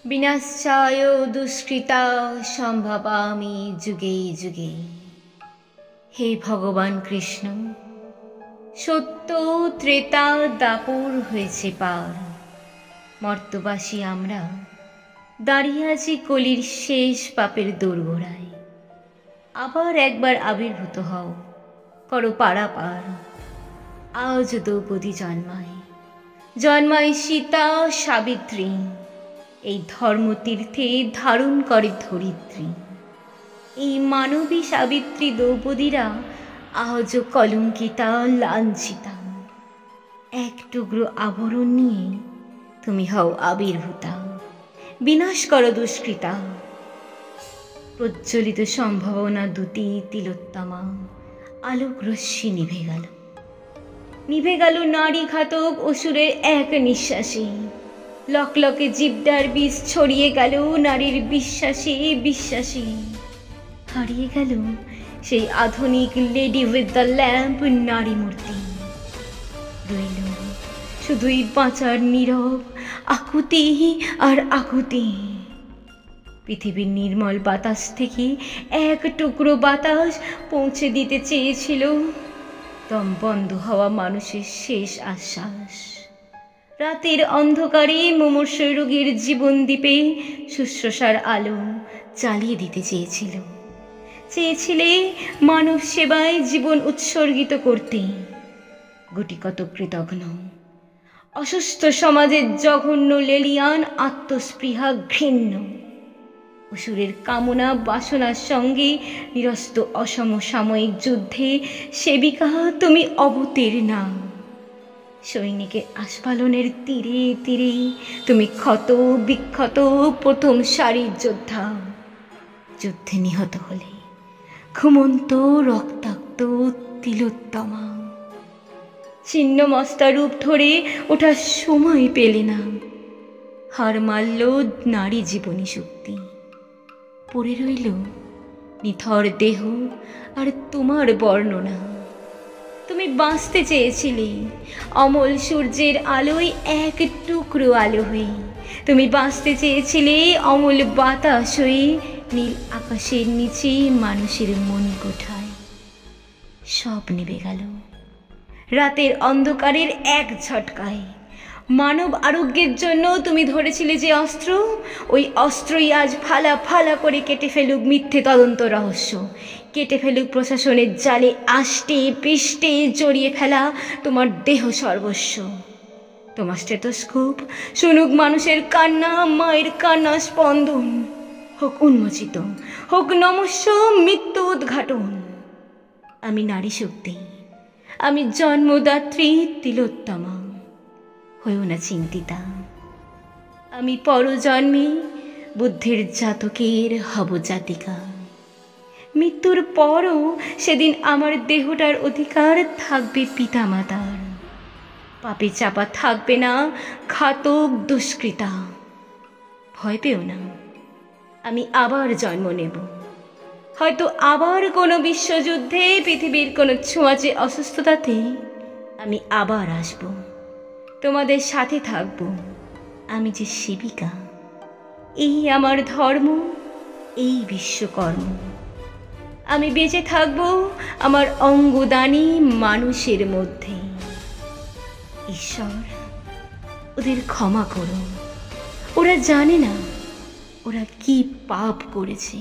বিনাশায় দুষ্কৃতা সম্ভবামি যুগে যুগে। হে ভগবান কৃষ্ণ, সত্য ত্রেতা দাপর হয়েছে পার। মর্তবাসী আমরা দাঁড়িয়ে আছি কলির শেষ পাপের দোরগোড়ায়। আবার একবার আবির্ভূত হও, করো পারাপার। আজ দ্রৌপদী জন্মায়, জন্মায় সীতা সাবিত্রী। এই ধর্মতীর্থে ধারণ করে ধরিত্রী। এই মানবী সাবিত্রী দ্রৌপদীরা আজও কলঙ্কিতা লাঞ্ছিতা। এক টুকরো আবরণ নিয়ে তুমি হও আবির্ভূতা, বিনাশ করো দুষ্কৃতা। প্রজ্বলিত সম্ভাবনা দুটি তিলোত্তমা, আলোক রশ্মি নিভে গেল। নিভে গেল নারী ঘাতক অসুরের এক নিঃশ্বাসে। লকলকে জিব্দার বিষ ছড়িয়ে গেল নারীর বিশ্বাসে বিশ্বাসে। হারিয়ে গেল সেই আধুনিক লেডি উইথ দ্য ল্যাম্প নারী মূর্তি। রইল শুধুই বাঁচার নীরব আকুতি আর আকুতি। পৃথিবীর নির্মল বাতাস থেকে এক টুকরো বাতাস পৌঁছে দিতে চেয়েছিল দম বন্ধ হওয়া মানুষের শেষ আশ্বাস। রাতের অন্ধকারে মুমূর্ষ রোগীর জীবন দ্বীপে শুশ্রূষার আলো জ্বালিয়ে দিতে চেয়েছিলে মানব সেবায় জীবন উৎসর্গিত করতে। গুটি কত কৃতঘ্ন অসুস্থ সমাজের জঘন্য লেলিয়ান আত্মস্পৃহা ঘৃণ্য। অসুরের কামনা বাসনার সঙ্গে নিরস্ত অসমসাময়িক যুদ্ধে সেবিকা তুমি অবতীর্ণা। সৈনিকের আস্ফালনের তীরে তীরে তুমি ক্ষত বিক্ষত প্রথম সারির যোদ্ধা। যুদ্ধে নিহত হলে ঘুমন্ত রক্তাক্ত তিলোত্তমা। ছিন্ন মস্তা রূপ ধরে ওঠার সময় পেলে না। হার মারল নারী জীবনী শক্তি। পড়ে রইল নিথর দেহ আর তোমার বর্ণনা। তুমি বাঁচতে চেয়েছিলে অমল সূর্যের আলোয় এক টুকরো আলো হয়ে। তুমি বাঁচতে চেয়েছিলে অমল বাতাস হয়ে নীল আকাশের নিচে মানুষের মন কোঠায়। সব নিভে গেল রাতের অন্ধকারের এক ঝটকায়। মানব আরোগ্যের জন্য তুমি ধরেছিলে যে অস্ত্র, ওই অস্ত্রই আজ ফালা ফালা করে কেটে ফেলুক মিথ্যে তদন্ত রহস্য। কেটে ফেলুক প্রশাসনের জালে আষ্টে পৃষ্ঠে জড়িয়ে ফেলা তোমার দেহ সর্বস্ব। তোমার স্টেথোস্কোপ শুনুক মানুষের কান্না, মায়ের কান্না স্পন্দন। হোক উন্মোচিত, হোক নমস্য মৃত্যু উদ্ঘাটন। আমি নারী শক্তি, আমি জন্মদাত্রী তিলোত্তমা। হয়েও না চিন্তিতা, আমি পরজন্মে বুদ্ধির জাতকের হব জাতিকা। মৃত্যুর পরও সেদিন আমার দেহটার অধিকার থাকবে পিতামাতার। পাপে চাপা থাকবে না ঘাতক দুষ্কৃতা। ভয় পেও না, আমি আবার জন্ম নেব। হয়তো আবার কোনো বিশ্বযুদ্ধে, পৃথিবীর কোনো ছোঁয়াচে অসুস্থতাতে আমি আবার আসব। তোমাদের সাথে থাকব। আমি যে সেবিকা, এই আমার ধর্ম, এই বিশ্বকর্ম। আমি বেঁচে থাকব আমার অঙ্গদানী মানুষের মধ্যে। ঈশ্বর, ওদের ক্ষমা করো। ওরা জানে না ওরা কি পাপ করেছে।